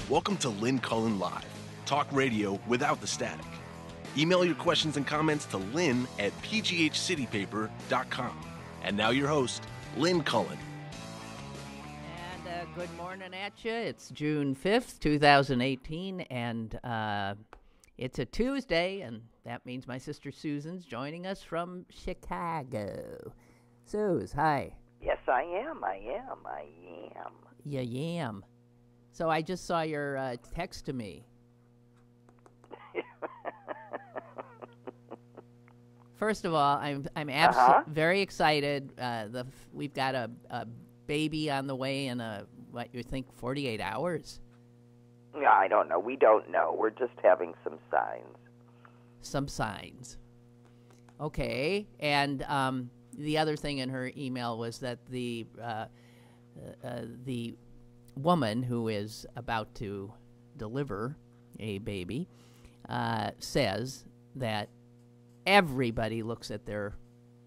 Welcome to Lynn Cullen Live, talk radio without the static. Email your questions and comments to lynn@pghcitypaper.com. And now your host, Lynn Cullen. And good morning at you. It's June 5th, 2018, and it's a Tuesday, and that means my sister Susan's joining us from Chicago. Suze, hi. Yes, I am. Yeah, yam. So I just saw your text to me. First of all, I'm very excited. We've got a baby on the way in what you think 48 hours. Yeah, I don't know. We don't know. We're just having some signs. Some signs. Okay, and the other thing in her email was that the woman who is about to deliver a baby says that everybody looks at their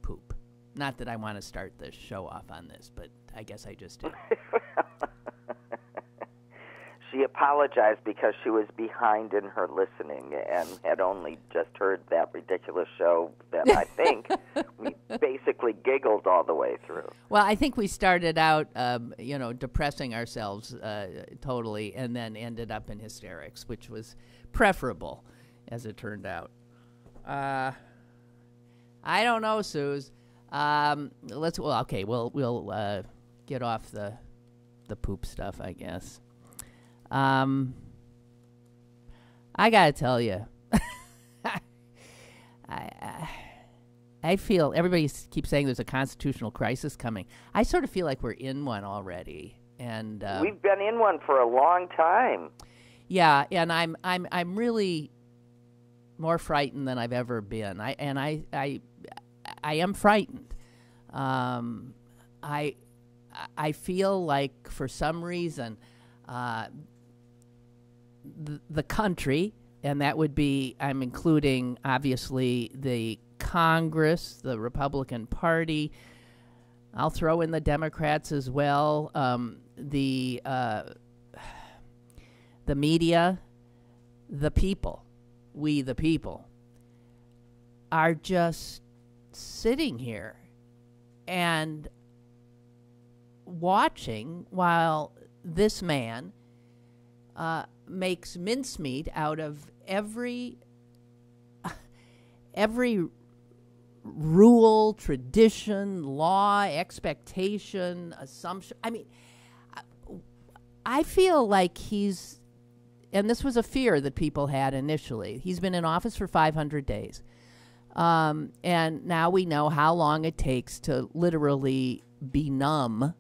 poop. Not that I want to start the show off on this, but I guess I just did. She apologized because she was behind in her listening and had only just heard that ridiculous show that I think we basically giggled all the way through. Well, I think we started out, depressing ourselves totally and then ended up in hysterics, which was preferable, as it turned out. I don't know, Suze. We'll get off the poop stuff, I guess. I gotta tell you, I feel everybody keeps saying there's a constitutional crisis coming. I sort of feel like we're in one already, and we've been in one for a long time. Yeah, and I'm really more frightened than I've ever been. I am frightened. I feel like for some reason. The country, and that would be, I'm including, obviously, the Congress, the Republican Party. I'll throw in the Democrats as well. The media, the people, we the people, are just sitting here and watching while this man makes mincemeat out of every rule, tradition, law, expectation, assumption. I mean, I feel like and this was a fear that people had initially. He's been in office for 500 days. And now we know how long it takes to literally benumb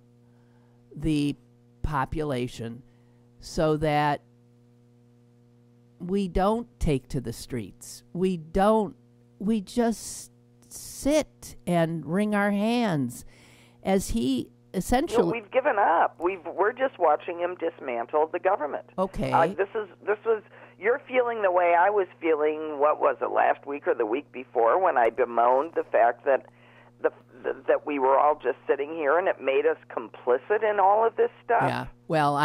the population so that we don't take to the streets. We just sit and wring our hands as he essentially... we've given up. We're just watching him dismantle the government. Okay. This was you're feeling the way I was feeling, what was it, last week or the week before, when I bemoaned the fact that that we were all just sitting here and it made us complicit in all of this stuff. Yeah. Well,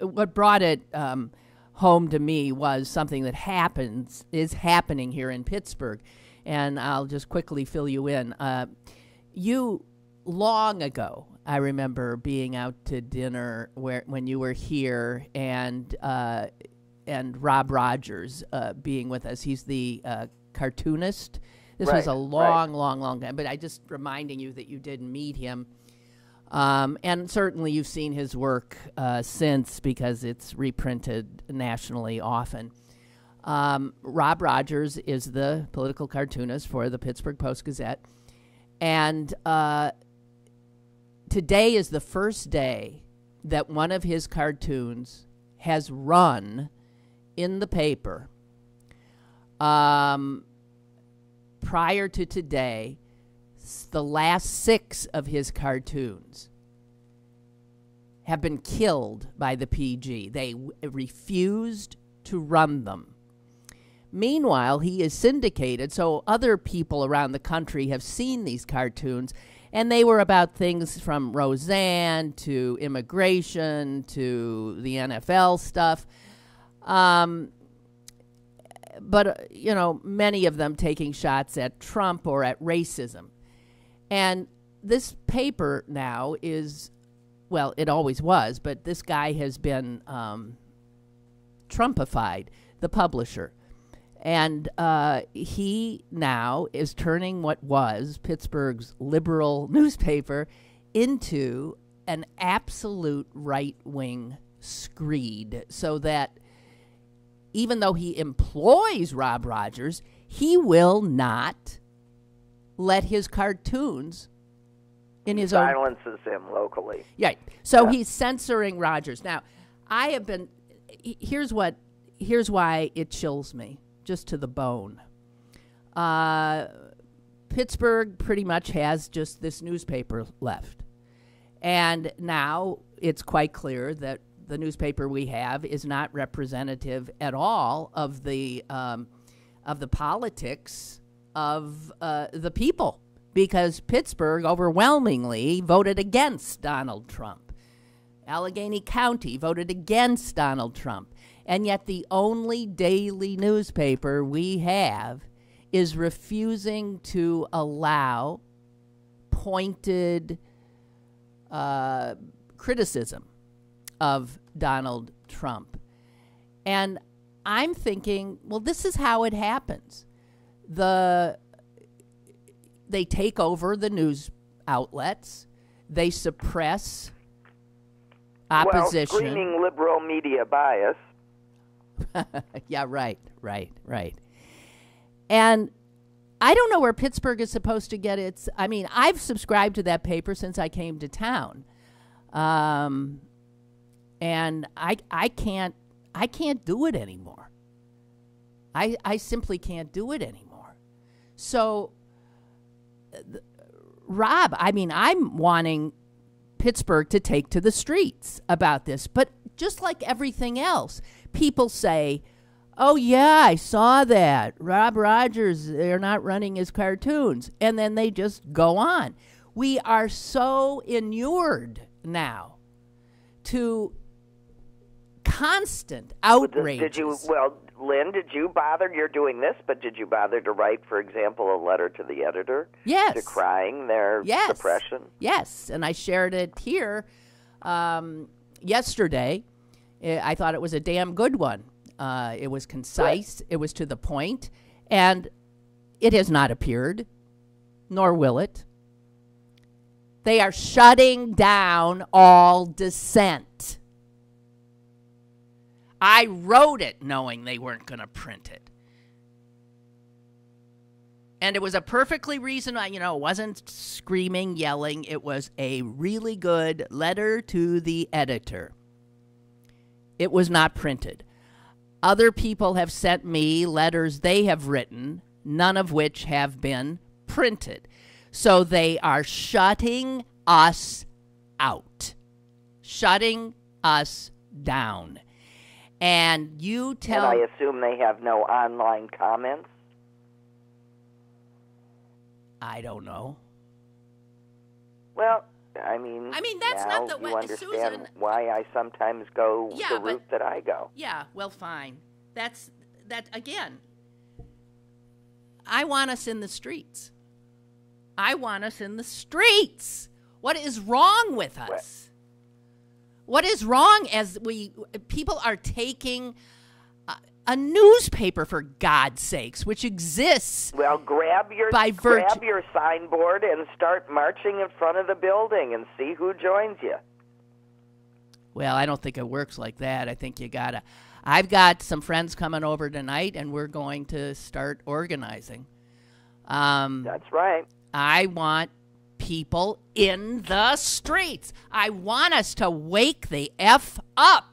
what brought it home to me was something that is happening here in Pittsburgh, and I'll just quickly fill you in. Long ago, I remember being out to dinner when you were here, and Rob Rogers being with us. He's the cartoonist. This was a long time, but I just reminding you that you didn't meet him. And certainly you've seen his work since, because it's reprinted nationally often. Rob Rogers is the political cartoonist for the Pittsburgh Post-Gazette. And today is the first day that one of his cartoons has run in the paper. Prior to today, the last 6 of his cartoons have been killed by the PG. They refused to run them. Meanwhile, he is syndicated, so other people around the country have seen these cartoons, And they were about things from Roseanne to immigration to the NFL stuff. But, many of them taking shots at Trump or at racism. And this paper now is, well, it always was, but this guy has been Trumpified, the publisher. And he now is turning what was Pittsburgh's liberal newspaper into an absolute right-wing screed, so that even though he employs Rob Rogers, he will not let his cartoons in his own... Silences him locally. Yeah. So he's censoring Rogers. Now, I have been... Here's why it chills me, just to the bone. Pittsburgh pretty much has just this newspaper left. And now it's quite clear that the newspaper we have is not representative at all of the politics of the people, because Pittsburgh overwhelmingly voted against Donald Trump. Allegheny County voted against Donald Trump. And yet the only daily newspaper we have is refusing to allow pointed criticism of Donald Trump. And I'm thinking, well, this is how it happens. They take over the news outlets. They suppress opposition. Well, screaming liberal media bias. Yeah, right. And I don't know where Pittsburgh is supposed to get its... I mean, I've subscribed to that paper since I came to town. And I can't do it anymore. I simply can't do it anymore. So, Rob, I mean, I'm wanting Pittsburgh to take to the streets about this. But just like everything else, people say, oh, yeah, I saw that. Rob Rogers, they're not running his cartoons. And then they just go on. We are so inured now to constant outrages. Lynn, did you bother? You're doing this, but did you bother to write, for example, a letter to the editor? Yes. Decrying their suppression? Yes, and I shared it here yesterday. I thought it was a damn good one. It was concise. It was to the point, and it has not appeared, nor will it. They are shutting down all dissent. I wrote it knowing they weren't going to print it. And it was a perfectly reasonable, it wasn't screaming, yelling. It was a really good letter to the editor. It was not printed. Other people have sent me letters they have written, none of which have been printed. So they are shutting us out, shutting us down. And you tell... And I assume they have no online comments? I don't know. Well, I mean that's now not the way... you understand Susan, why I sometimes go the route that I go. Yeah, well, fine. That again, I want us in the streets. I want us in the streets. What is wrong with us? What is wrong as people are taking a newspaper, for God's sakes, which exists. Well, grab your signboard and start marching in front of the building and see who joins you. Well, I don't think it works like that. I think you gotta. I've got some friends coming over tonight, and we're going to start organizing. That's right. I want people in the streets. I want us to wake the F up.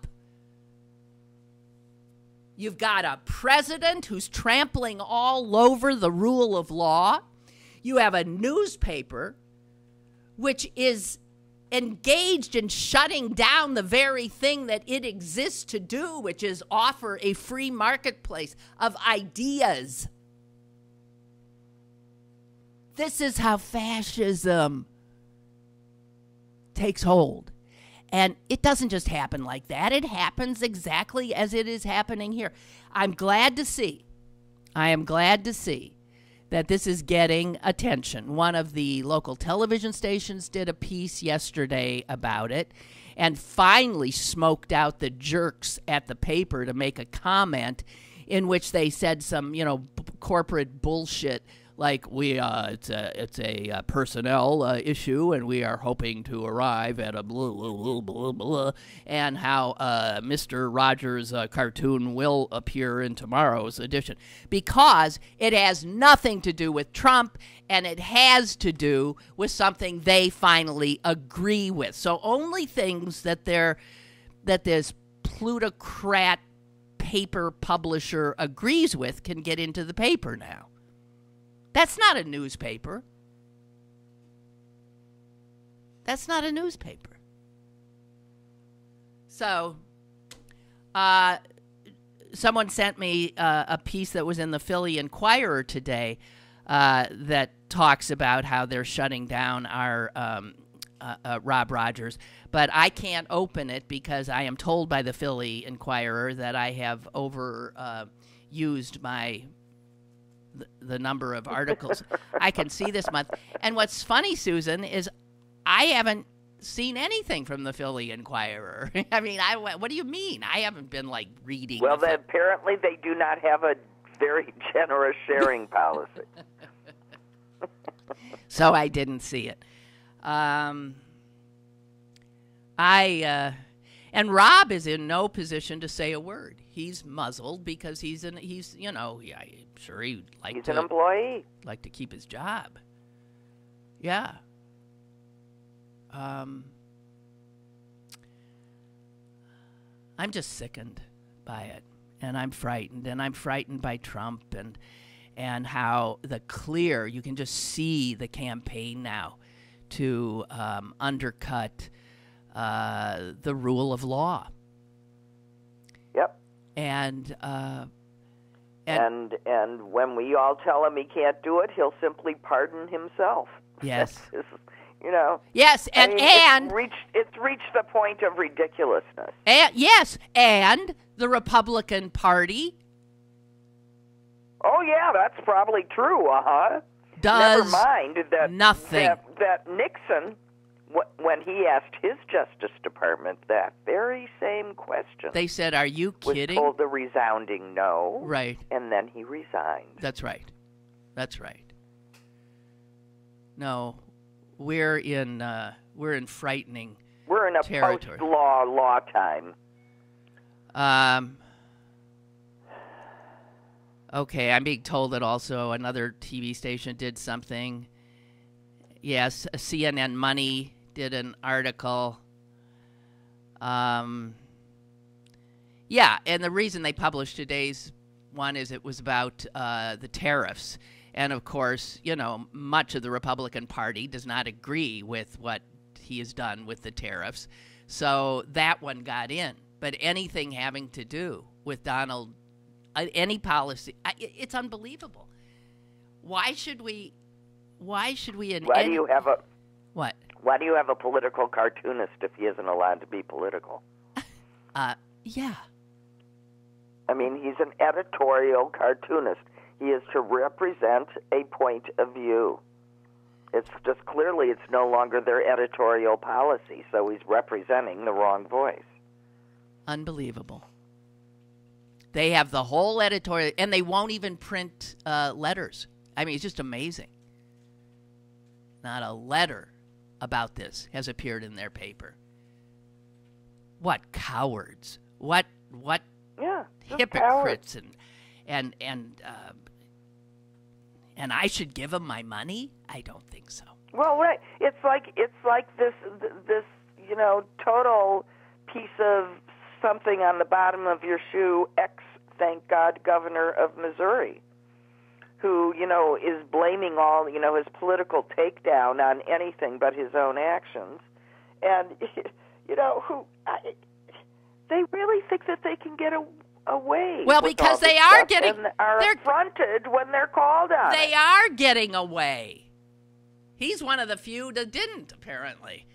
You've got a president who's trampling all over the rule of law. You have a newspaper which is engaged in shutting down the very thing that it exists to do, which is offer a free marketplace of ideas. This is how fascism takes hold. And it doesn't just happen like that. It happens exactly as it is happening here. I am glad to see that this is getting attention. One of the local television stations did a piece yesterday about it and finally smoked out the jerks at the paper to make a comment in which they said some, corporate bullshit like it's a personnel issue, and we are hoping to arrive at a blah, blah, blah, blah, blah, and how Mr. Rogers' cartoon will appear in tomorrow's edition, because it has nothing to do with Trump, and it has to do with something they finally agree with. So only things that this plutocrat paper publisher agrees with can get into the paper now. That's not a newspaper. That's not a newspaper. So, someone sent me a piece that was in the Philly Inquirer today that talks about how they're shutting down our Rob Rogers. But I can't open it because I am told by the Philly Inquirer that I have overused the number of articles I can see this month. And what's funny, Susan, is I haven't seen anything from the Philly Inquirer. I mean, what do you mean? I haven't been, reading. Well, apparently they do not have a very generous sharing policy. So I didn't see it. And Rob is in no position to say a word. He's muzzled because I'm sure he'd he's an employee. Like to keep his job. Yeah. I'm just sickened by it, and I'm frightened by Trump and how you can just see the campaign now to undercut the rule of law. Yep. And when we all tell him he can't do it, he'll simply pardon himself. Yes. Yes, it's reached the point of ridiculousness. And the Republican Party. Oh yeah, that's probably true. Does never mind that nothing. That Nixon, when he asked his Justice Department that very same question, they said, "Are you kidding?" Was told a resounding no. Right. And then he resigned. That's right. No, we're in frightening. We're in a territory. Post-law time. Okay, I'm being told that also another TV station did something. Yes, CNN Money did an article. Yeah, and the reason they published today's one is it was about the tariffs. And, of course, much of the Republican Party does not agree with what he has done with the tariffs. So that one got in. But anything having to do with Donald, any policy, it's unbelievable. Why do you have a what? Why do you have a political cartoonist if he isn't allowed to be political? Yeah. I mean, he's an editorial cartoonist. He is to represent a point of view. It's just clearly it's no longer their editorial policy, so he's representing the wrong voice. Unbelievable. They have the whole editorial, and they won't even print letters. I mean, it's just amazing. Not a letter about this has appeared in their paper. What cowards! What hypocrites! And I should give them my money? I don't think so. Well, right. It's like this total piece of something on the bottom of your shoe, thank God, governor of Missouri, who, is blaming all, his political takedown on anything but his own actions. And, they really think that they can get away. Well, because they are they're affronted when they're called on. They are getting away. He's one of the few that didn't, apparently.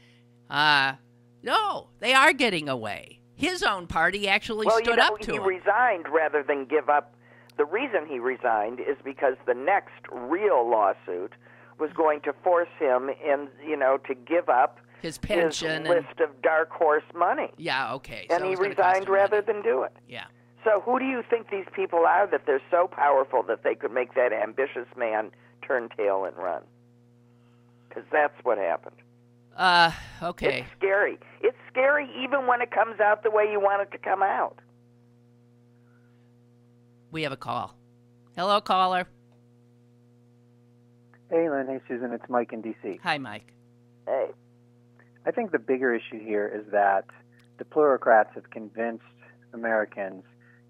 No, they are getting away. His own party actually stood up to him. He resigned rather than give up. The reason he resigned is because the next real lawsuit was going to force him to give up his pension, his list of dark horse money. Yeah, okay. And he resigned rather than do it. Yeah. So who do you think these people are that they're so powerful that they could make that ambitious man turn tail and run? Because that's what happened. Okay. It's scary. It's scary even when it comes out the way you want it to come out. We have a call. Hello, caller. Hey, Lynn. Hey, Susan. It's Mike in D.C. Hi, Mike. Hey. I think the bigger issue here is that the plurocrats have convinced Americans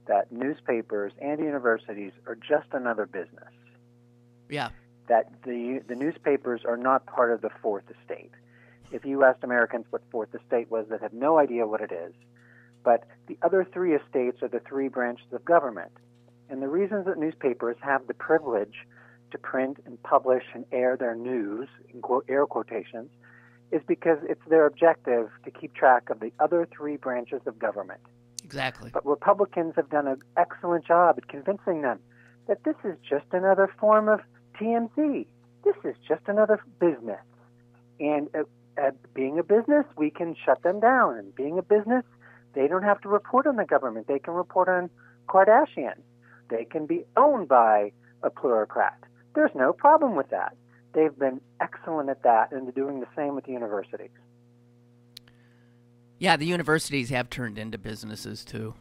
that newspapers and universities are just another business. Yeah. That the newspapers are not part of the fourth estate. If you asked Americans what fourth estate was, they'd have no idea what it is. But the other three estates are the three branches of government. And the reasons that newspapers have the privilege to print and publish and air their news, in air quotations, is because it's their objective to keep track of the other three branches of government. Exactly. But Republicans have done an excellent job at convincing them that this is just another form of TMZ. This is just another business. And being a business, we can shut them down. And being a business, they don't have to report on the government. They can report on Kardashian. They can be owned by a plurocrat. There's no problem with that. They've been excellent at that, and they're doing the same with the universities. Yeah, the universities have turned into businesses too.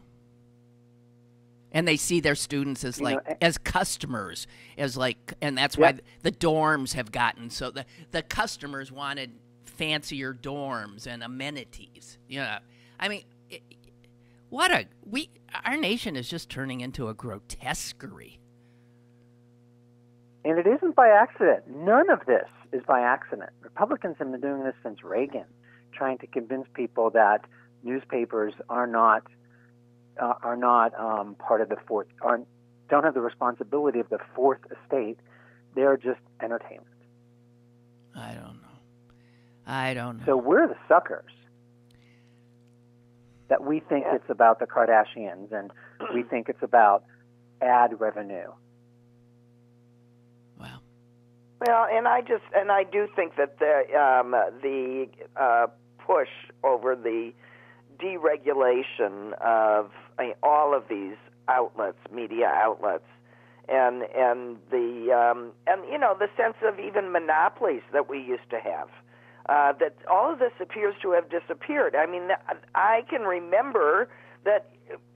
And they see their students as as customers, and that's why the dorms have gotten so the customers wanted fancier dorms and amenities. I mean, our nation is just turning into a grotesquerie. And it isn't by accident. None of this is by accident. Republicans have been doing this since Reagan, trying to convince people that newspapers are not part of the fourth, don't have the responsibility of the fourth estate. They're just entertainment. I don't know. So we're the suckers. That we think it's about the Kardashians and we think it's about ad revenue. Wow. Well, and I do think that the push over the deregulation of all of these outlets, media outlets, and the sense of even monopolies that we used to have. That all of this appears to have disappeared. I mean, I can remember that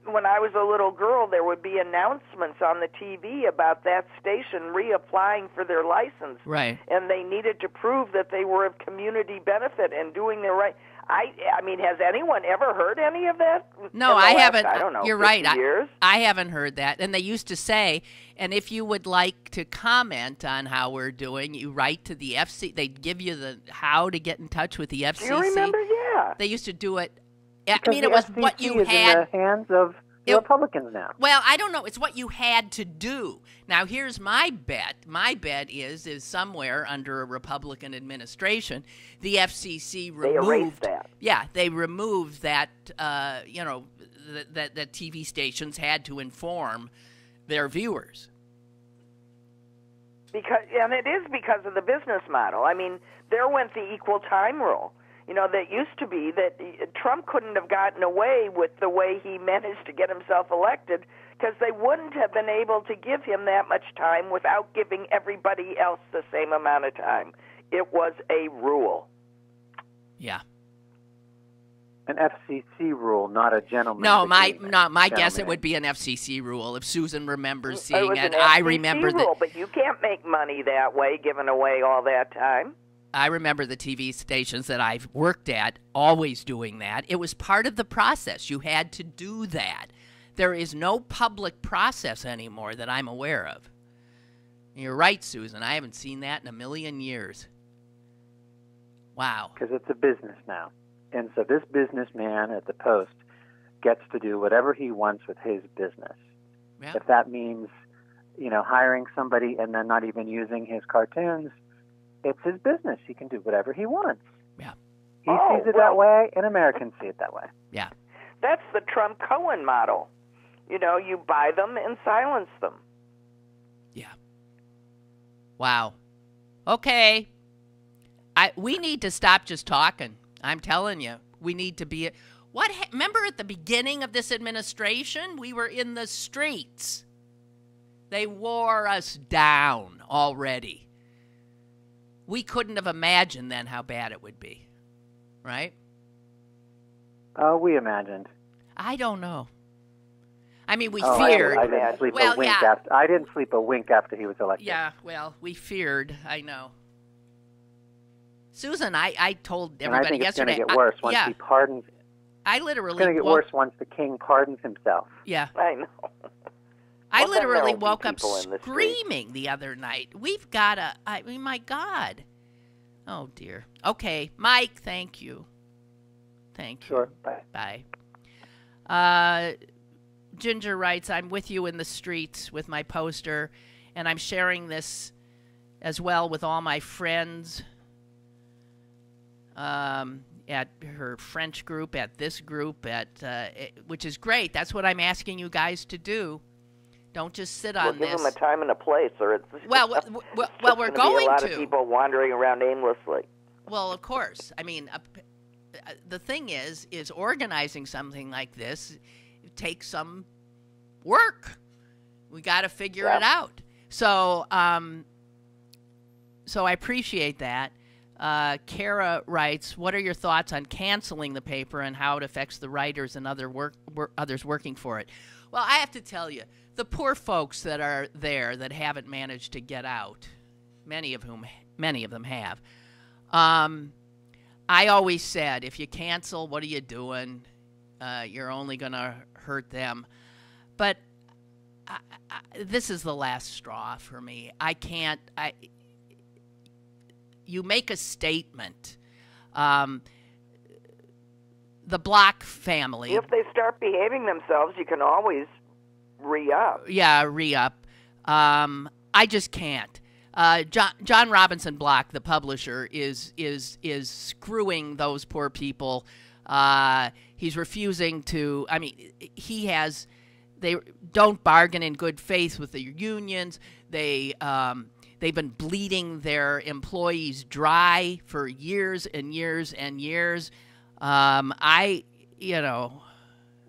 when I was a little girl, there would be announcements on the TV about that station reapplying for their license. Right. And they needed to prove that they were of community benefit and doing their right. I mean, has anyone ever heard any of that? No, I haven't. I don't know. You're right. Years? I haven't heard that. And they used to say, and if you would like to comment on how we're doing, you write to the FCC. They'd give you the how to get in touch with the FCC. Do you remember? Yeah. They used to do it. Because I mean, it was what you had. In the hands of the Republicans now. Well, I don't know. It's what you had to do. Now, here's my bet. My bet is somewhere under a Republican administration, the FCC removed. They erased that. Yeah, they removed that. That TV stations had to inform their viewers. And it is because of the business model. I mean, there went the equal time rule. That used to be that Trump couldn't have gotten away with the way he managed to get himself elected because they wouldn't have been able to give him that much time without giving everybody else the same amount of time. It was a rule. Yeah. An FCC rule, not a gentleman's my guess it would be an FCC rule. If Susan remembers seeing it, I remember that. But you can't make money that way, giving away all that time. I remember the TV stations that I've worked at always doing that. It was part of the process. You had to do that. There is no public process anymore that I'm aware of. You're right, Susan. I haven't seen that in a million years. Wow. Because it's a business now. And so this businessman at the Post gets to do whatever he wants with his business. Yeah. If that means, hiring somebody and then not even using his cartoons, it's his business. He can do whatever he wants. Yeah. He sees it that way, and Americans see it that way. Yeah. That's the Trump-Cohen model. You know, you buy them and silence them. Yeah. Wow. Okay. We need to stop just talking. I'm telling you. We need to be... Remember at the beginning of this administration, we were in the streets. They wore us down already. We couldn't have imagined then how bad it would be. Right? We imagined. I don't know. I mean, we feared. I didn't sleep a wink after. I didn't sleep a wink after he was elected. Yeah, well, we feared. I know. Susan, I told everybody yesterday. It's going to get worse once he pardons. I literally. It's going to get worse once the king pardons himself. Yeah, I know. I literally woke up screaming the other night. We've got to. I mean, my God. Oh dear. Okay, Mike. Thank you. Thank you. Sure. Bye. Bye. Ginger writes, I'm with you in the streets with my poster, and I'm sharing this as well with all my friends at her French group, at this group, which is great. That's what I'm asking you guys to do. Don't just sit on this. Give them a time and a place, or it's well, we're going be a lot to. of people wandering around aimlessly. Well, of course. I mean, the thing is organizing something like this takes some work. We got to figure it out. So, so I appreciate that. Kara writes, what are your thoughts on canceling the paper and how it affects the writers and others working for it? Well, I have to tell you, the poor folks that are there that haven't managed to get out, many of them have. I always said, if you cancel, what are you doing? You're only going to hurt them. But this is the last straw for me. You make a statement. The Block family. If they start behaving themselves, you can always re-up. Yeah, re-up. I just can't. John Robinson Block, the publisher, is screwing those poor people. He's refusing to. I mean, they don't bargain in good faith with the unions. They've been bleeding their employees dry for years and years and years.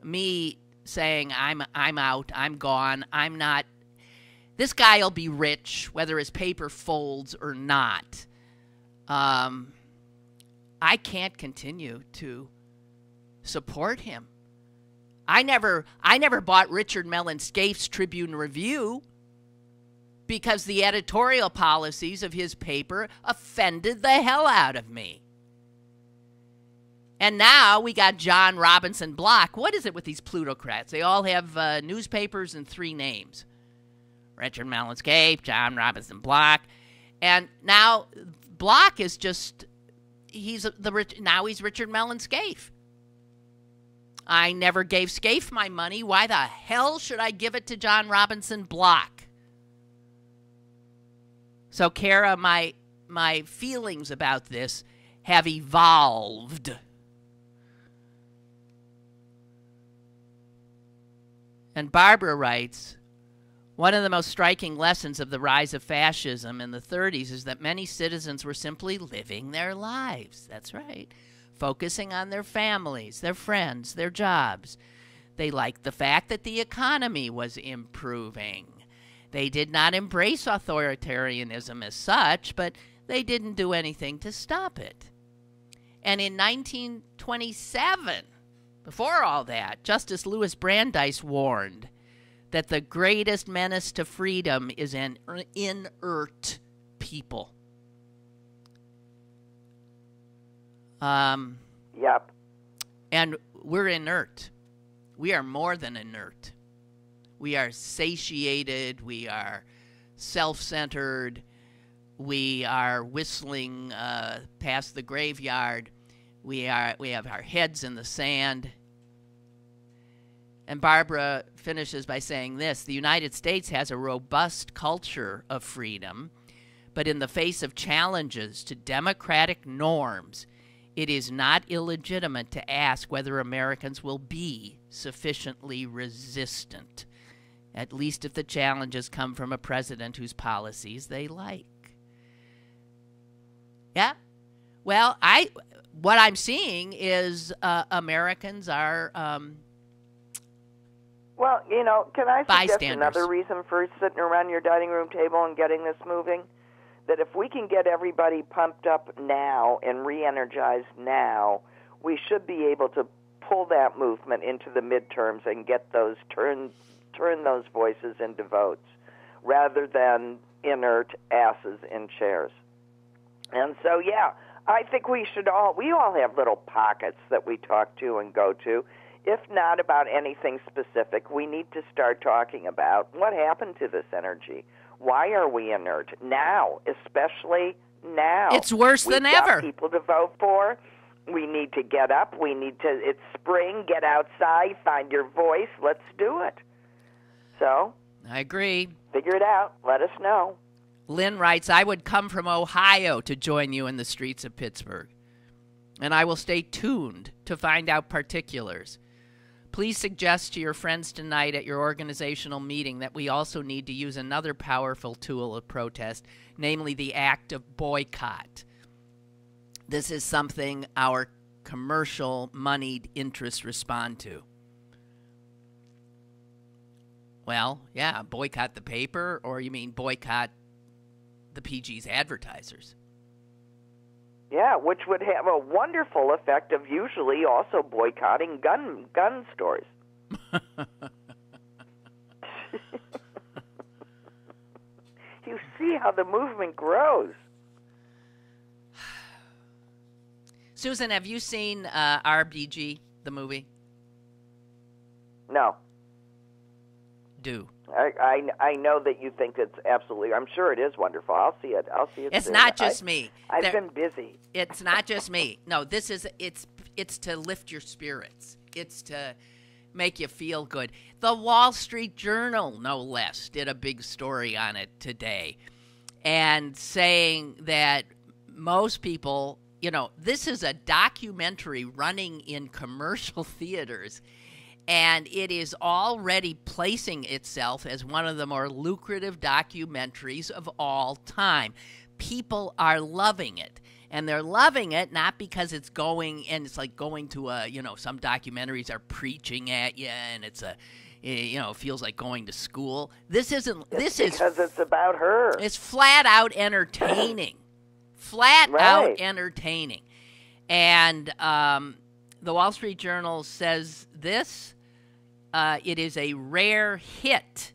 Me saying I'm out, I'm gone, I'm not. This guy will be rich whether his paper folds or not. I can't continue to support him. I never bought Richard Mellon Scaife's Tribune Review because the editorial policies of his paper offended the hell out of me. And now we got John Robinson Block. What is it with these plutocrats? They all have newspapers and 3 names. Richard Mellon Scaife, John Robinson Block. And now Block is just, now he's Richard Mellon Scaife. I never gave Scaife my money. Why the hell should I give it to John Robinson Block? So, Kara, my feelings about this have evolved. And Barbara writes, one of the most striking lessons of the rise of fascism in the 30s is that many citizens were simply living their lives. That's right. Focusing on their families, their friends, their jobs. They liked the fact that the economy was improving. They did not embrace authoritarianism as such, but they didn't do anything to stop it. And in 1927, before all that, Justice Louis Brandeis warned that the greatest menace to freedom is an inert people. Yep. And we're inert. We are more than inert. We are satiated. We are self-centered. We are whistling past the graveyard. We have our heads in the sand. And Barbara finishes by saying this: the United States has a robust culture of freedom, but in the face of challenges to democratic norms, it is not illegitimate to ask whether Americans will be sufficiently resistant, at least if the challenges come from a president whose policies they like. Yeah. Well, what I'm seeing is Americans are well, can I suggest bystanders. another reason for sitting around your dining room table and getting this moving? That if we can get everybody pumped up now and re-energized now, we should be able to pull that movement into the midterms and get those turn those voices into votes, rather than inert asses in chairs. And so, yeah, I think we all have little pockets that we talk to and go to. If not about anything specific, we need to start talking about what happened to this energy. Why are we inert now, especially now? It's worse than ever. We've got people to vote for. We need to get up. It's spring, get outside, find your voice. Let's do it. So, I agree. Figure it out. Let us know. Lynn writes, I would come from Ohio to join you in the streets of Pittsburgh, and I will stay tuned to find out particulars. Please suggest to your friends tonight at your organizational meeting that we also need to use another powerful tool of protest, namely the act of boycott. This is something our commercial moneyed interests respond to. Well, yeah, boycott the paper, or you mean boycott the PG's advertisers? Yeah, which would have a wonderful effect of usually also boycotting gun stores. You see how the movement grows. Susan, have you seen RBG, the movie? No. Do. I know that you think it's absolutely. I'm sure it is wonderful. I'll see it. It's soon. not just me. I've been busy. It's not just me. No, it's to lift your spirits. It's to make you feel good. The Wall Street Journal, no less, did a big story on it today, and saying that most people, this is a documentary running in commercial theaters. And it is already placing itself as one of the more lucrative documentaries of all time. People are loving it. And they're loving it not because it's going, and it's like going to some documentaries are preaching at you, and it's it feels like going to school. This is because it's about her. It's flat out entertaining. Out entertaining. And the Wall Street Journal says this. It is a rare hit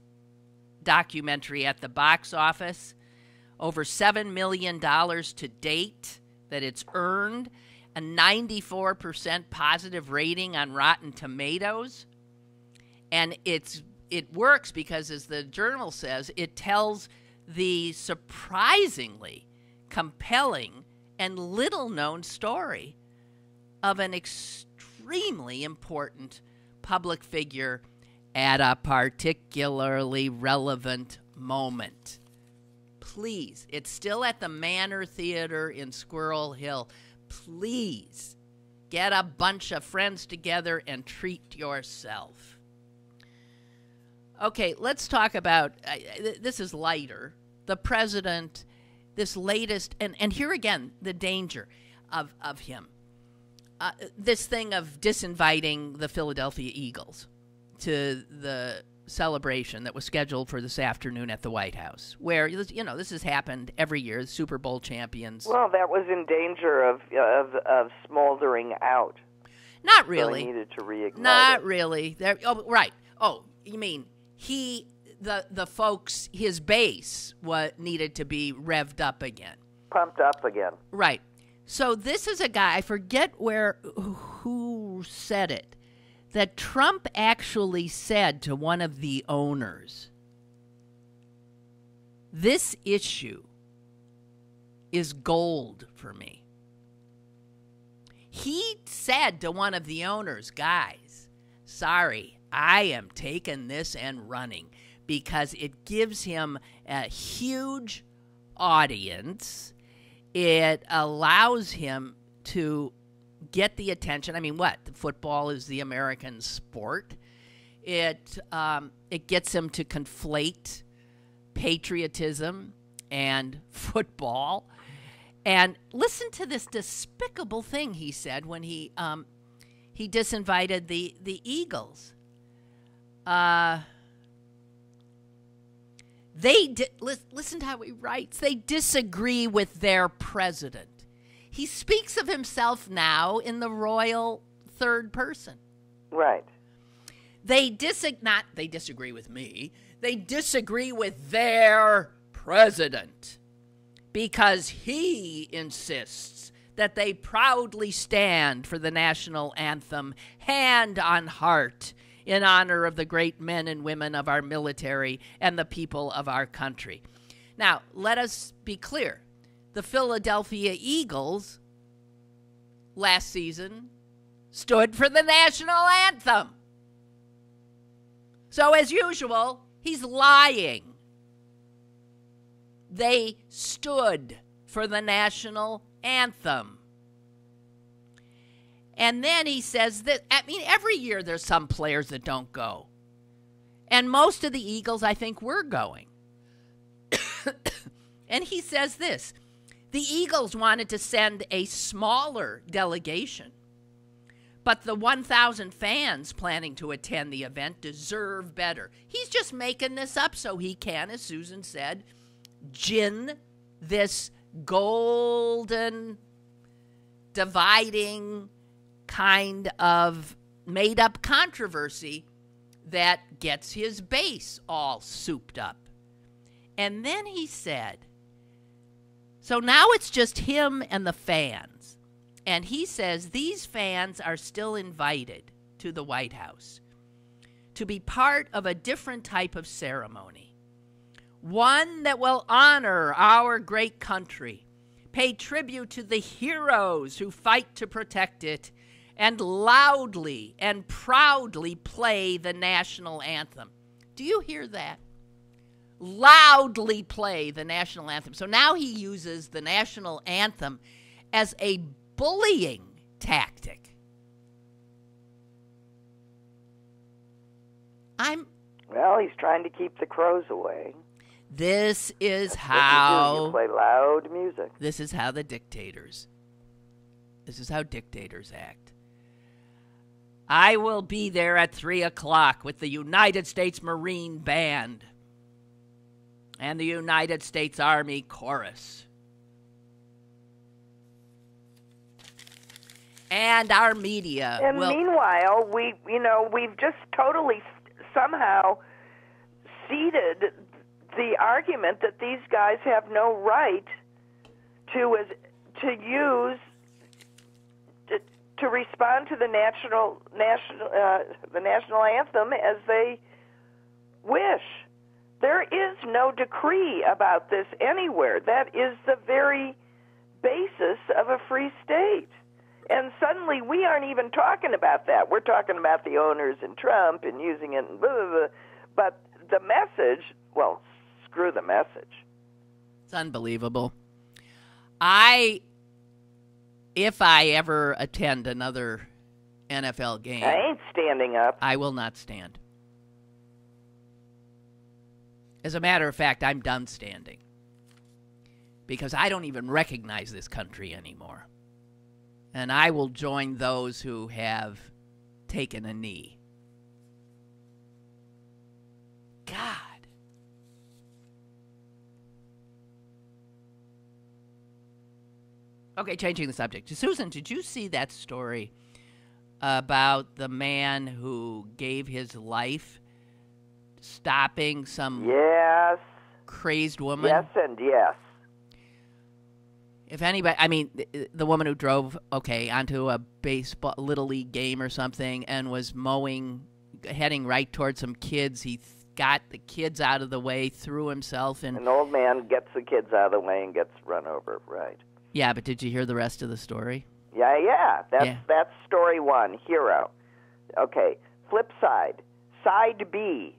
documentary at the box office. Over $7 million to date that it's earned. A 94% positive rating on Rotten Tomatoes. And it works because, as the Journal says, it tells the surprisingly compelling and little-known story of an extremely important public figure at a particularly relevant moment. Please, it's still at the Manor Theater in Squirrel Hill. Please get a bunch of friends together and treat yourself. Okay, let's talk about, this is lighter, the president, this latest, and here again, the danger of him. This thing of disinviting the Philadelphia Eagles to the celebration that was scheduled for this afternoon at the White House, where, this has happened every year, the Super Bowl champions. Well, that was in danger of smoldering out. Not really. So he needed to reignite Not it. really. Right. Oh, you mean the folks, his base, needed to be revved up again. Pumped up again. Right. So this is a guy, I forget who said it, that Trump actually said to one of the owners, this issue is gold for me. He said to one of the owners, guys, sorry, I am taking this and running, because it gives him a huge audience. It allows him to get the attention. I mean, what? Football is the American sport. It gets him to conflate patriotism and football. And listen to this despicable thing he said when he disinvited the Eagles. Listen to how he writes. They disagree with their president. He speaks of himself now in the royal third person. Right. They disagree with me. They disagree with their president because he insists that they proudly stand for the national anthem, hand on heart, in honor of the great men and women of our military and the people of our country. Now, let us be clear. The Philadelphia Eagles last season stood for the national anthem. So, as usual, he's lying. They stood for the national anthem. And then he says that, I mean, every year there's some players that don't go. And most of the Eagles, I think, were going. And he says this, the Eagles wanted to send a smaller delegation, but the 1,000 fans planning to attend the event deserve better. He's just making this up so he can, as Susan said, gin this golden, dividing kind of made-up controversy that gets his base all souped up. And then he said, so now it's just him and the fans. And he says these fans are still invited to the White House to be part of a different type of ceremony, one that will honor our great country, pay tribute to the heroes who fight to protect it, and loudly and proudly play the national anthem. Do you hear that? Loudly play the national anthem. So now he uses the national anthem as a bullying tactic. Well, he's trying to keep the crows away. This is That's how what you play loud music. This is how dictators act. I will be there at 3:00 with the United States Marine Band and the United States Army Chorus. And our media. And meanwhile, we've just totally somehow ceded the argument that these guys have no right to respond to the national anthem as they wish. There is no decree about this anywhere. That is the very basis of a free state. And suddenly we aren't even talking about that. We're talking about the owners and Trump and using it and blah, blah, blah. But the message, well, screw the message. It's unbelievable. If I ever attend another NFL game, I ain't standing up. I will not stand. As a matter of fact, I'm done standing. Because I don't even recognize this country anymore. And I will join those who have taken a knee. God. Okay, changing the subject. Susan, did you see that story about the man who gave his life stopping some crazed woman? Yes and yes. If anybody, I mean, the woman who drove, onto a baseball, Little League game or something and was heading right towards some kids. He got the kids out of the way, threw himself in. An old man gets the kids out of the way and gets run over, right. Yeah, but did you hear the rest of the story? Yeah. That's story one, hero. Okay, flip side. Side B,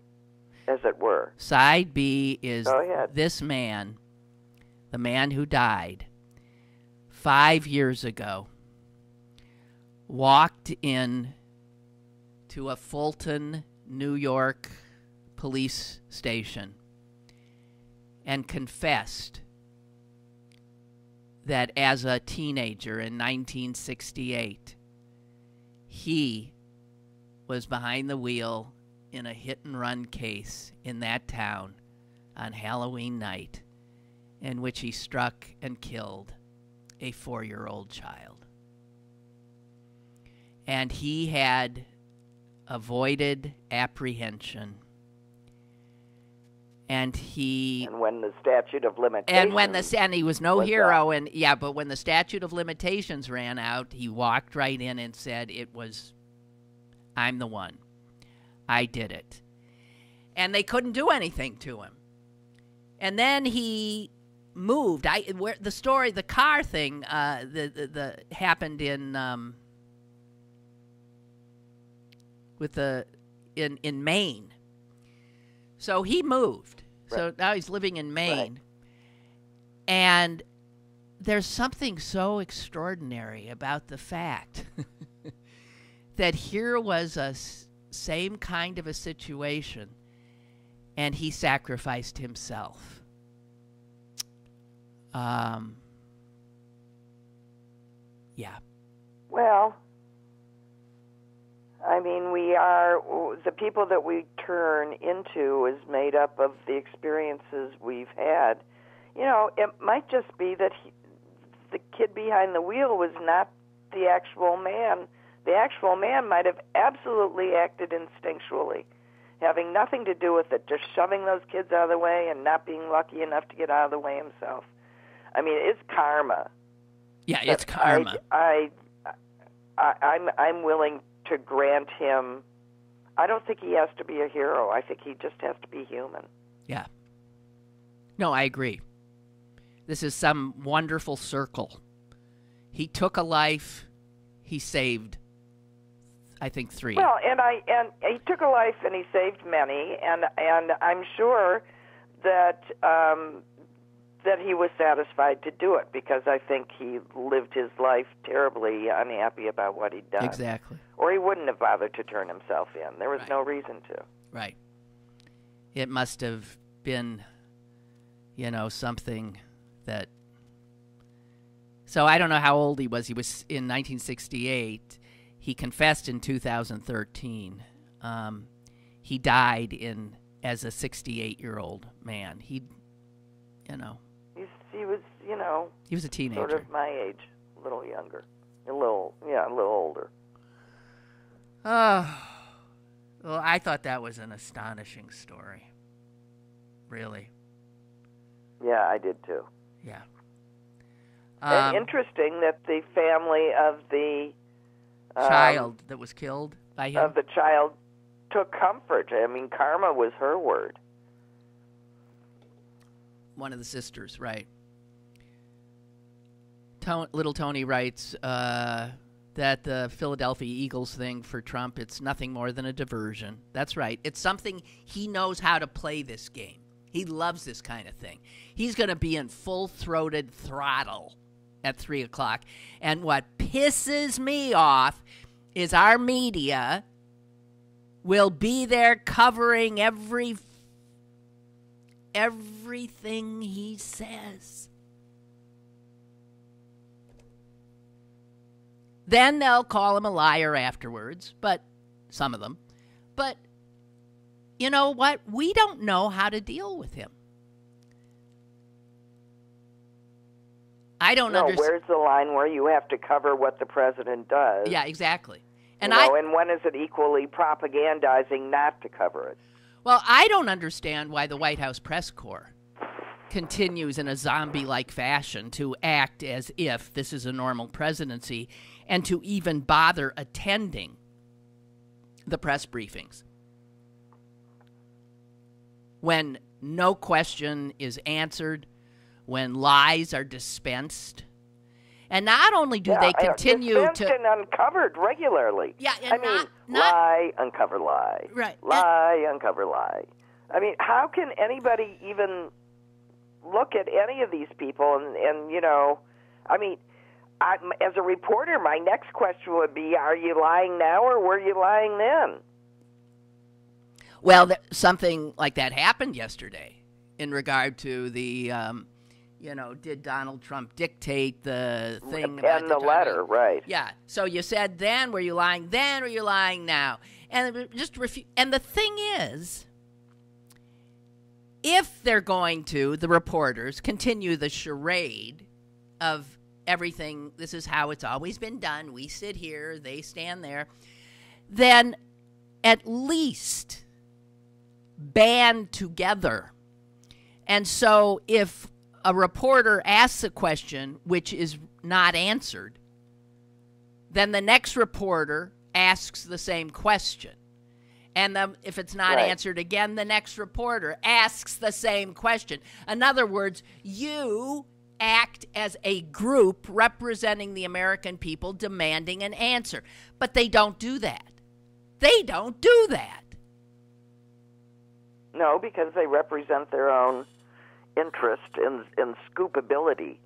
as it were. Side B is this man, the man who died 5 years ago, walked in to a Fulton, New York police station and confessed that as a teenager in 1968, he was behind the wheel in a hit-and-run case in that town on Halloween night in which he struck and killed a 4-year-old child. And he had avoided apprehension. And when the statute of limitations and he was no hero, but when the statute of limitations ran out, he walked right in and said, I'm the one. I did it. And they couldn't do anything to him. And then he moved. The car thing, happened in in Maine. So he moved. Right. So now he's living in Maine. Right. And there's something so extraordinary about the fact that here was a same kind of a situation, and he sacrificed himself. Yeah. Well, I mean, the people that we turn into is made up of the experiences we've had. You know, it might just be that the kid behind the wheel was not the actual man. The actual man might have absolutely acted instinctually, having nothing to do with it, just shoving those kids out of the way and not being lucky enough to get out of the way himself. I mean, it's karma. Yeah, it's karma. I'm willing to grant him. I don't think he has to be a hero. I think he just has to be human. Yeah. No, I agree. This is some wonderful circle. He took a life. He saved, I think, 3. Well, and he took a life and he saved many, and I'm sure that that he was satisfied to do it, because I think he lived his life terribly unhappy about what he'd done. Exactly. Or he wouldn't have bothered to turn himself in. There was no reason to. Right. It must have been, something that... So I don't know how old he was. He was in 1968. He confessed in 2013. He died as a 68-year-old man. He was a teenager. Sort of my age, a little younger, a little older. Oh, well, I thought that was an astonishing story. Really. Yeah, I did too. Yeah. And interesting that the family of the child that was killed by him, of the child, took comfort. I mean, karma was her word. One of the sisters, right. Little Tony writes that the Philadelphia Eagles thing for Trump, it's nothing more than a diversion. That's right. It's something he knows how to play this game. He loves this kind of thing. He's going to be in full-throated throttle at 3 o'clock. And what pisses me off is our media will be there covering everything he says. Then they'll call him a liar afterwards, but some of them. But you know what? We don't know how to deal with him. I don't understand. Where's the line where you have to cover what the president does? Yeah, exactly. And and when is it equally propagandizing not to cover it? Well, I don't understand why the White House press corps continues in a zombie-like fashion to act as if this is a normal presidency and to even bother attending the press briefings when no question is answered, when lies are dispensed. And not only do they continue dispensed and uncovered regularly. Yeah, and lie, uncover lie. Right. Lie, uncover lie. I mean, how can anybody even look at any of these people and as a reporter, my next question would be, are you lying now or were you lying then? Well, something like that happened yesterday in regard to the, did Donald Trump dictate the thing? And the letter, right. Yeah. So you said then, were you lying then or you lying now? And just and the thing is, if they're going to, the reporters, continue the charade of everything, this is how it's always been done, we sit here, they stand there, then at least band together. And so if a reporter asks a question which is not answered, then the next reporter asks the same question. And then if it's not answered again, the next reporter asks the same question. In other words, you act as a group representing the American people demanding an answer. But they don't do that. They don't do that. No, because they represent their own interest in scoopability.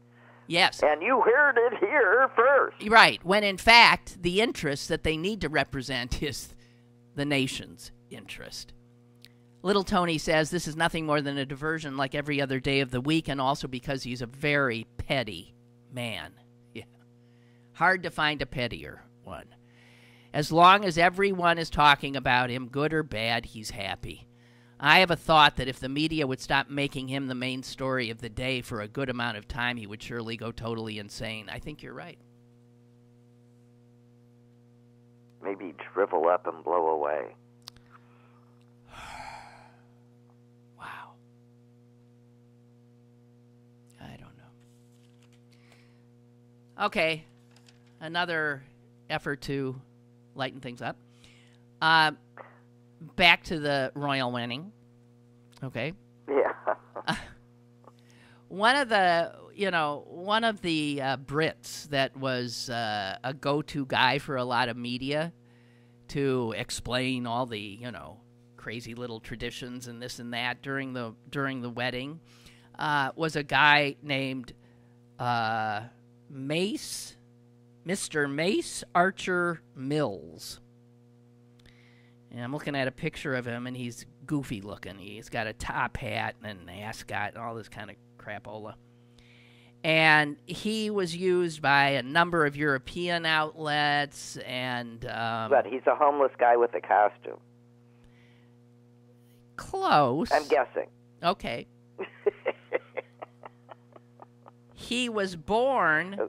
Yes. And you heard it here first. Right, when in fact, the interest that they need to represent is the nation's interest. Little Tony says this is nothing more than a diversion like every other day of the week, and also because he's a very petty man. Yeah. Hard to find a pettier one. As long as everyone is talking about him, good or bad, he's happy. I have a thought that if the media would stop making him the main story of the day for a good amount of time, he would surely go totally insane. I think you're right. Maybe shrivel up and blow away. Wow. I don't know. Okay. Another effort to lighten things up. Back to the royal wedding. Okay. Yeah. One of the Brits that was a go-to guy for a lot of media to explain all the, crazy little traditions and this and that during the wedding was a guy named Mr. Mace Archer Mills. And I'm looking at a picture of him, and he's goofy looking. He's got a top hat and an ascot and all this kind of crapola. And he was used by a number of European outlets. And but he's a homeless guy with a costume. Close. I'm guessing. Okay. He was born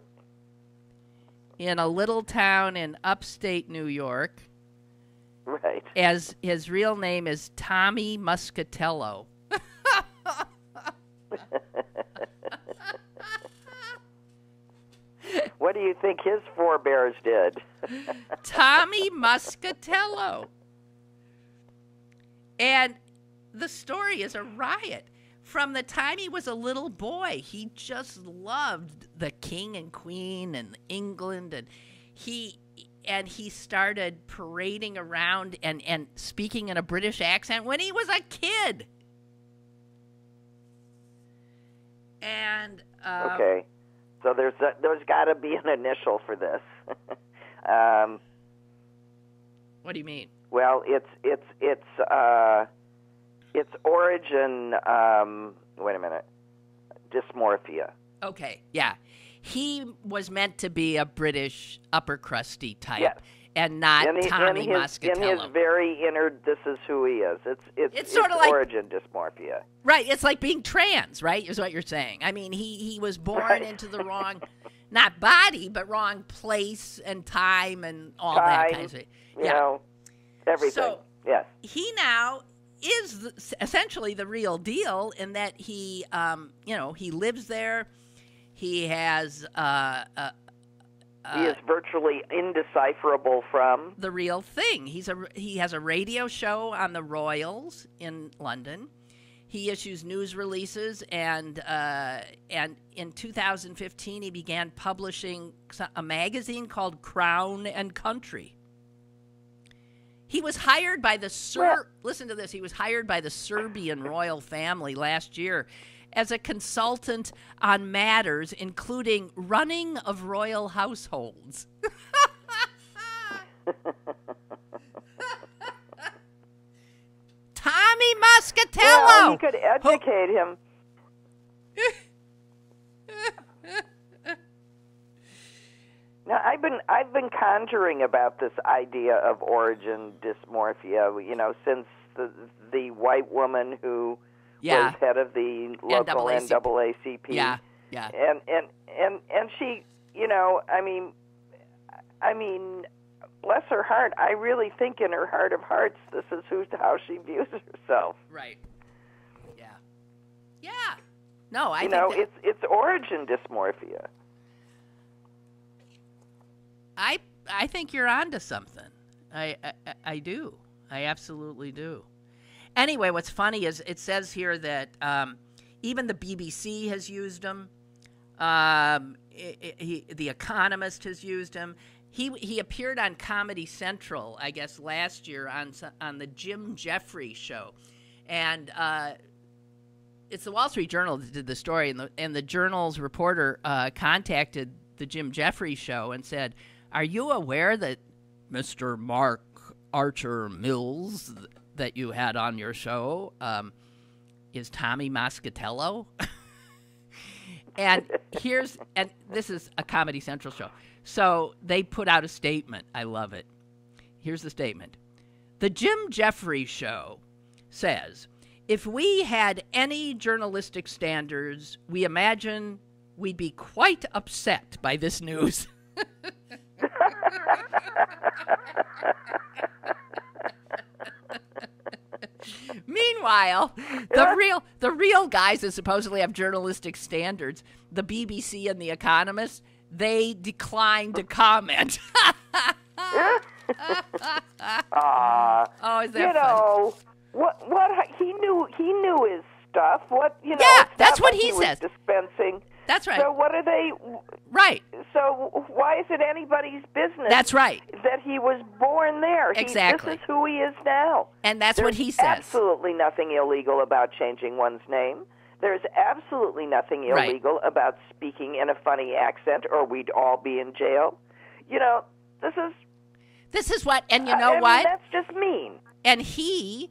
in a little town in upstate New York. Right. As his real name is Tommy Muscatello. What do you think his forebears did? Tommy Muscatello. And the story is a riot. From the time he was a little boy, he just loved the king and queen and England, and he started parading around and speaking in a British accent when he was a kid. And okay, so there's got to be an initial for this. What do you mean? Well, its origin. Wait a minute. Dysmorphia. Okay, yeah. He was meant to be a British upper crusty type, yes. And not Tommy Muscatello. In his very inner, this is who he is. It's sort of like origin dysmorphia. Right. It's like being trans, right? Is what you're saying. I mean, he was born into the wrong, not body, but wrong place and time and all that kind of thing. Yeah. Everything. So yes. He now is essentially the real deal in that he, he lives there. He has he is virtually indecipherable from the real thing. He has a radio show on the Royals in London. He issues news releases, and in 2015 he began publishing a magazine called Crown and Country. He was hired by the listen to this. He was hired by the Serbian royal family last year as a consultant on matters including running of royal households. Tommy Muscatello. Well, he could educate him. Now, I've been conjuring about this idea of origin dysmorphia, since the white woman who was head of the local NAACP. Yeah. And she, I mean, bless her heart, I really think in her heart of hearts this is how she views herself. Right. Yeah. Yeah. No, I think it's origin dysmorphia. I think you're onto something. I do. I absolutely do. Anyway, what's funny is it says here that even the BBC has used him. The Economist has used him. He appeared on Comedy Central, I guess, last year on the Jim Jeffries show, and it's the Wall Street Journal that did the story, and the Journal's reporter contacted the Jim Jeffries show and said, "Are you aware that Mr. Mark Archer Mills that you had on your show is Tommy Muscatello?" And this is a Comedy Central show. So they put out a statement. I love it. Here's the statement. The Jim Jeffries show says, if we had any journalistic standards, we imagine we'd be quite upset by this news. Meanwhile, the real guys that supposedly have journalistic standards, the BBC and the Economist, they declined to comment. Oh, is that funny? What he knew his stuff. That's what he says. Dispensing. That's right. So what are they? Right. So why is it anybody's business? That's right. That he was born there. Exactly. This is who he is now. And that's what he says. There's absolutely nothing illegal about changing one's name. There's absolutely nothing illegal about speaking in a funny accent, or we'd all be in jail. This is what, and you know what? That's just mean. And he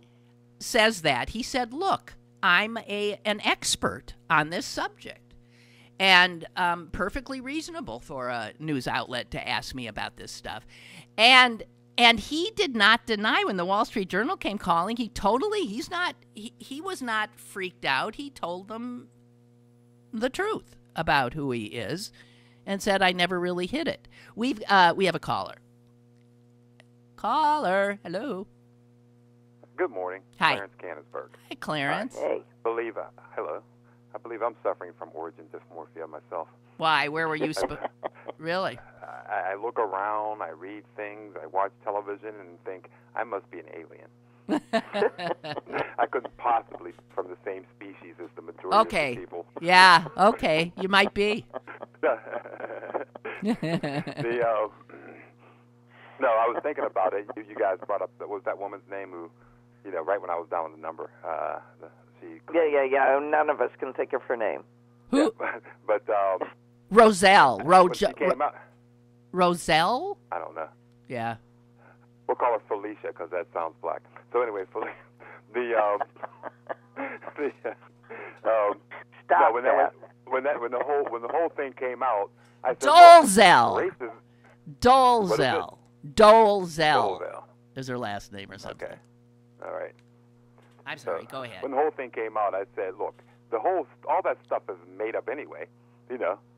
says that. He said, look, I'm an expert on this subject. And perfectly reasonable for a news outlet to ask me about this stuff. And he did not deny when the Wall Street Journal came calling. He was not freaked out. He told them the truth about who he is and said, I never really hid it. We have a caller. Caller, hello. Good morning. Hi. Clarence Canonsburg. Hi, Clarence. Hey. Hello. I believe I'm suffering from origin dysmorphia myself. Why? Where were you? Really? I look around, I read things, I watch television, and think, I must be an alien. I couldn't possibly be from the same species as the majority of the people. Yeah, okay. You might be. No, I was thinking about it. You guys brought up, what was that woman's name who, right when I was down with the number, Yeah. None of us can think of her name. Who? Yeah, but Roselle. she came out, Roselle? I don't know. Yeah. We'll call her Felicia because that sounds black. So anyway, Stop when that. When the whole thing came out, I said, Dolezal. Dolezal. Dolezal is her last name or something. Okay. All right. I'm sorry. Go ahead. When the whole thing came out, I said, look, all that stuff is made up anyway.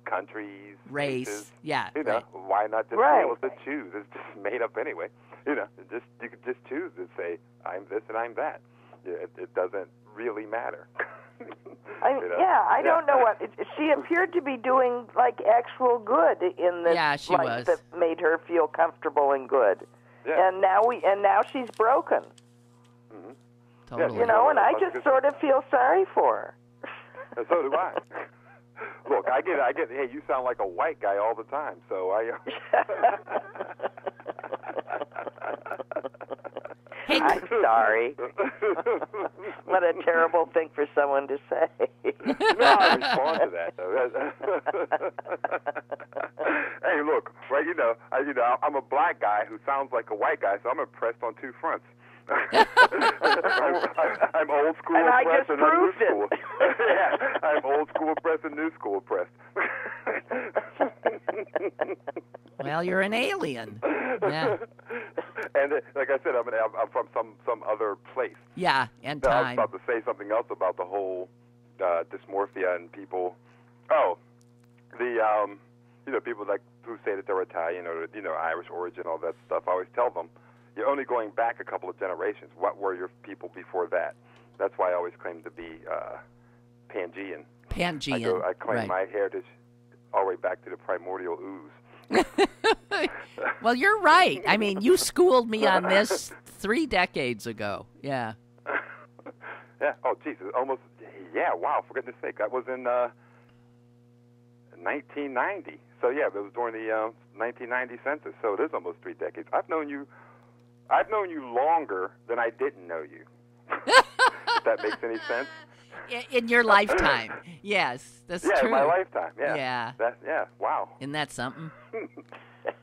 Countries, races. Yeah. Right. Why not just be able to choose? It's just made up anyway. You could just choose to say, I'm this and I'm that. It doesn't really matter. I don't know what she appeared to be doing, like actual good in this life that made her feel comfortable and good. Yeah. And now she's broken. Mm-hmm. Totally. And I just sort of feel sorry for her. And so do I. Look, I get. Hey, you sound like a white guy all the time, so I. Hey, I'm sorry. What a terrible thing for someone to say. No, I respond to that, though. Hey, look, well, I'm a black guy who sounds like a white guy, so I'm impressed on two fronts. I'm old school and I oppressed just and I'm new proved school. it. Yeah, I'm old school oppressed and new school oppressed. Well, you're an alien. Yeah. And like I said, I'm from some other place. Yeah, and Now, I was time. about to say something else about the whole dysmorphia and people. Oh, the people like who say that they're Italian or Irish origin, all that stuff. I always tell them, you're only going back a couple of generations. What were your people before that? That's why I always claim to be Pangean. Pangean. I claim right. my heritage all the way back to the primordial ooze. Well, you're right. I mean, you schooled me on this 3 decades ago. Yeah. Yeah. Oh, Jesus. Almost. Yeah. Wow. For goodness sake, that was in 1990. So yeah, it was during the 1990 census. So it is almost 3 decades. I've known you longer than I didn't know you. If that makes any sense. In your lifetime. Yes, that's true. Yeah, in my lifetime. Yeah. Yeah. Wow. Isn't that something?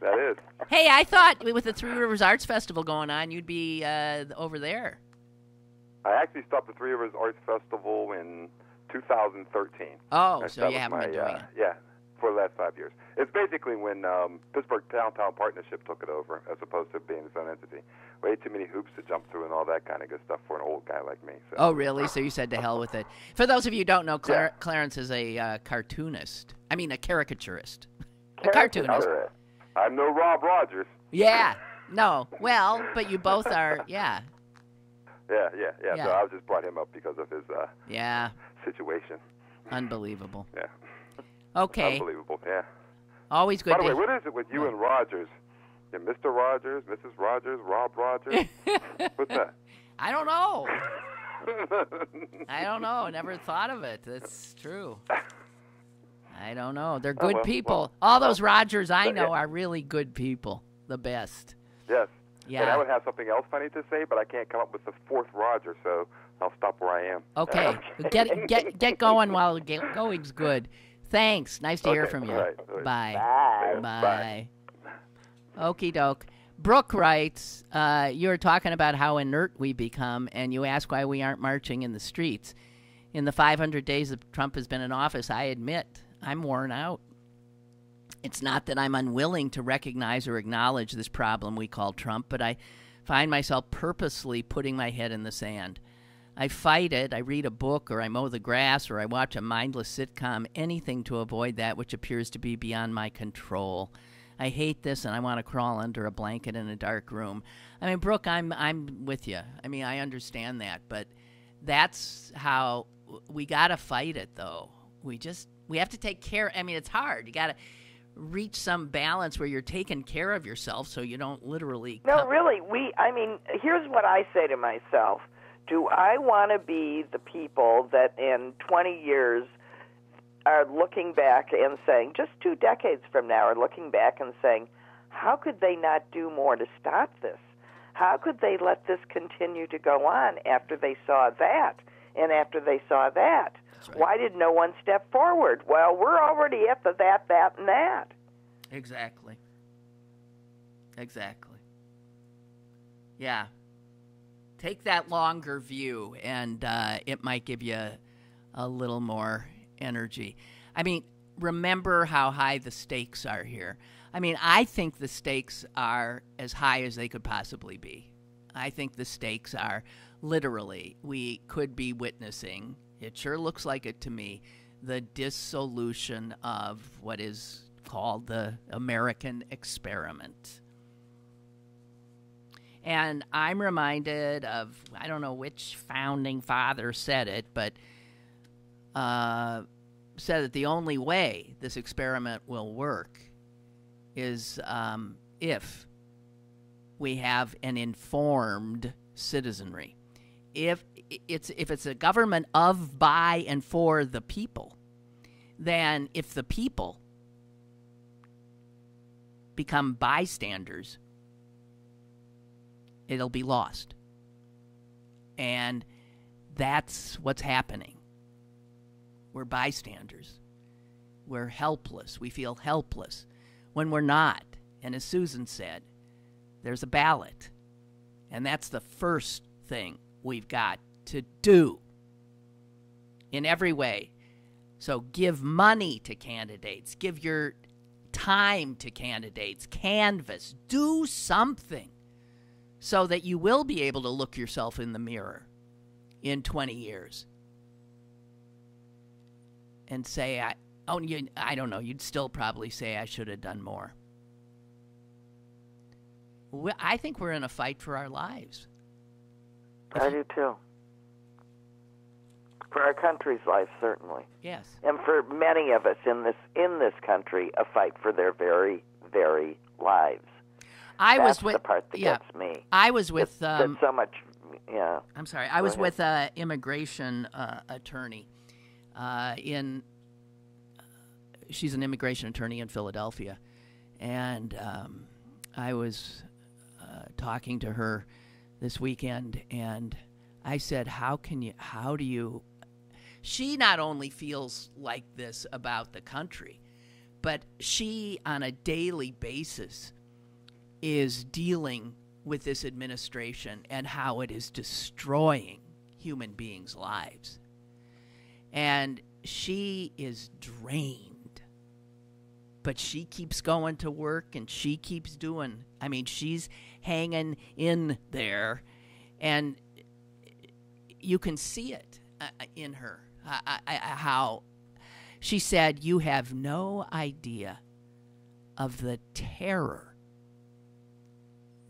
That is. Hey, I thought with the Three Rivers Arts Festival going on, you'd be over there. I actually stopped the Three Rivers Arts Festival in 2013. Oh, so that you was haven't been doing it. Yeah, for the last 5 years. It's basically when Pittsburgh Downtown Partnership took it over, as opposed to being its own entity. Way too many hoops to jump through and all that kind of good stuff for an old guy like me. So. Oh, really? So you said to hell with it. For those of you who don't know, Clarence is a cartoonist. I mean, a caricaturist. A cartoonist. I'm no Rob Rogers. Yeah. No. Well, but you both are, yeah. Yeah. Yeah. So I just brought him up because of his situation. Unbelievable. Yeah. Okay. Unbelievable, yeah. Always good. By the way, what is it with you and Rogers? Yeah, Mr. Rogers, Mrs. Rogers, Rob Rogers? What's that? I don't know. Never thought of it. That's true. I don't know. They're good people. All those Rogers I know are really good people. The best. Yes. Yeah. And I would have something else funny to say, but I can't come up with the fourth Roger, so I'll stop where I am. Okay. Get going while going's good. Thanks. Nice to hear from you. All right. Bye. Bye. Okie doke. Brooke writes, you were talking about how inert we become, and you ask why we aren't marching in the streets. In the 500 days that Trump has been in office, I admit I'm worn out. It's not that I'm unwilling to recognize or acknowledge this problem we call Trump, but I find myself purposely putting my head in the sand. I fight it, I read a book, or I mow the grass, or I watch a mindless sitcom, anything to avoid that which appears to be beyond my control. I hate this, and I want to crawl under a blanket in a dark room. I mean, Brooke, I'm with you. I mean, I understand that, but that's how we got to fight it, though. We have to take care. I mean, it's hard. You got to reach some balance where you're taking care of yourself so you don't literally... No, really. Here's what I say to myself. Do I want to be the people that in 20 years are looking back and saying, just 2 decades from now, are looking back and saying, how could they not do more to stop this? How could they let this continue to go on after they saw that and after they saw that? Right. Why did no one step forward? Well, we're already at the that, and that. Exactly. Yeah. Take that longer view, and it might give you a little more energy. I mean, remember how high the stakes are here. I mean, I think the stakes are as high as they could possibly be. I think the stakes are literally, we could be witnessing, it sure looks like it to me, the dissolution of what is called the American experiment. And I'm reminded of, I don't know which founding father said it, but said that the only way this experiment will work is if we have an informed citizenry. If it's a government of, by, and for the people, then if the people become bystanders, it'll be lost. And that's what's happening. We're bystanders. We're helpless. We feel helpless when we're not. And as Susan said, there's a ballot. And that's the first thing we've got to do in every way. So give money to candidates. Give your time to candidates. Canvass. Do something so that you will be able to look yourself in the mirror in 20 years and say, I don't know, you'd still probably say I should have done more. I think we're in a fight for our lives. I do too. For our country's life, certainly. Yes. And for many of us in this country, a fight for their very, very lives. That's the part that gets me. I was with that's so much. Yeah. I'm sorry. I was with an immigration attorney she's an immigration attorney in Philadelphia, and I was talking to her this weekend, and I said, she not only feels like this about the country, but she on a daily basis is dealing with this administration and how it is destroying human beings' lives. And she is drained. But she keeps going to work and she keeps doing. I mean, she's hanging in there. And you can see it in her. How she said, you have no idea of the terror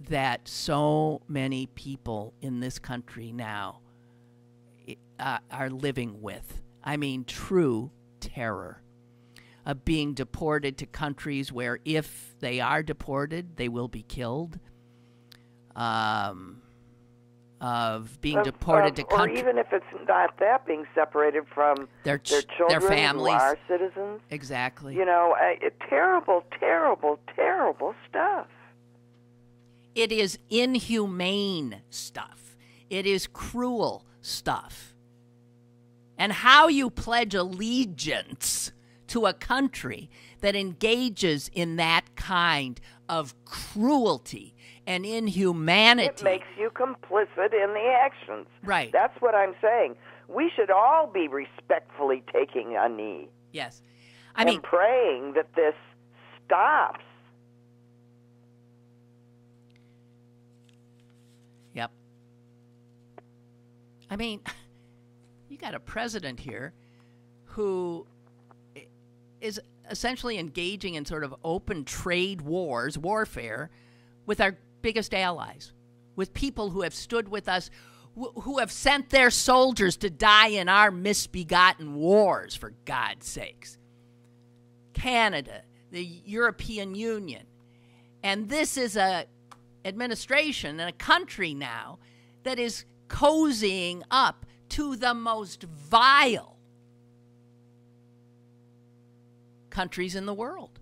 that so many people in this country now are living with. I mean, true terror of being deported to countries where if they are deported, they will be killed. Of being deported to countries. Or even if it's not that, being separated from their children, their families. Who are citizens. Exactly. You know, terrible, terrible, terrible stuff. It is inhumane stuff. It is cruel stuff. And how you pledge allegiance to a country that engages in that kind of cruelty and inhumanity. It makes you complicit in the actions. Right. That's what I'm saying. We should all be respectfully taking a knee. Yes. And praying that this stops. Yep. I mean, you got a president here who is essentially engaging in sort of open trade warfare, with our biggest allies, with people who have stood with us, who have sent their soldiers to die in our misbegotten wars, for God's sakes. Canada, the European Union. And this is a administration and a country now that is cozying up to the most vile countries in the world.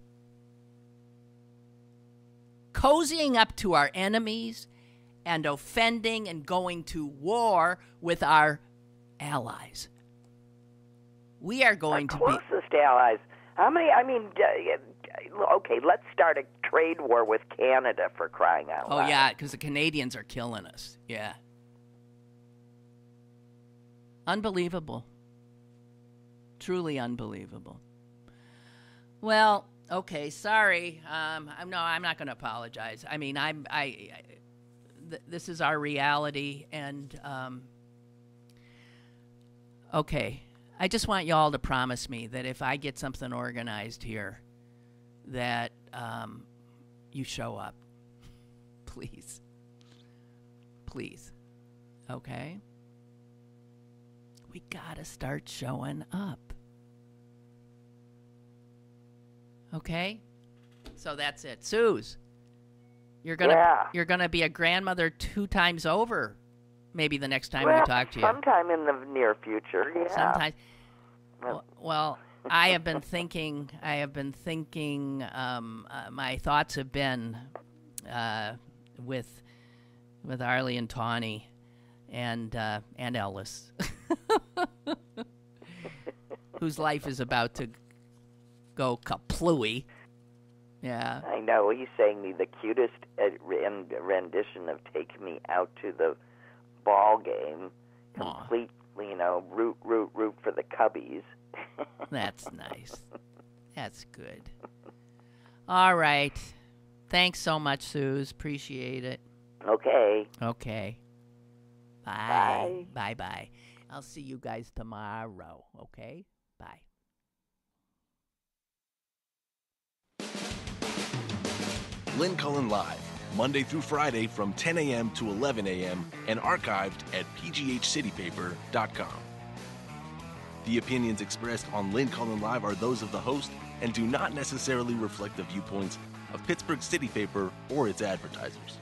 Cozying up to our enemies and offending and going to war with our allies. We are going to be... Our closest allies. How many, okay, let's start a trade war with Canada, for crying out loud. Oh, yeah, because the Canadians are killing us. Yeah. Unbelievable. Truly unbelievable. Well, okay, sorry. I'm not going to apologize. I mean, this is our reality, and okay. I just want y'all to promise me that if I get something organized here, that you show up. Please. Please. Okay? We gotta start showing up. Okay? So that's it. Suze, you're gonna be a grandmother 2 times over. Maybe the next time we talk to you. Sometime in the near future, yeah. Sometime. Well, I have been thinking. My thoughts have been with Arlie and Tawny, and Ellis, whose life is about to go kaplooey. Yeah. I know. He sang me the cutest rendition of "Take Me Out to the Ball Game." Complete, root for the Cubbies. That's nice. That's good. All right. Thanks so much, Suze. Appreciate it. Okay. Okay. Bye. Bye-bye. I'll see you guys tomorrow, okay? Bye. Lynn Cullen Live, Monday through Friday from 10 a.m. to 11 a.m. and archived at pghcitypaper.com. The opinions expressed on Lynn Cullen Live are those of the host and do not necessarily reflect the viewpoints of Pittsburgh City Paper or its advertisers.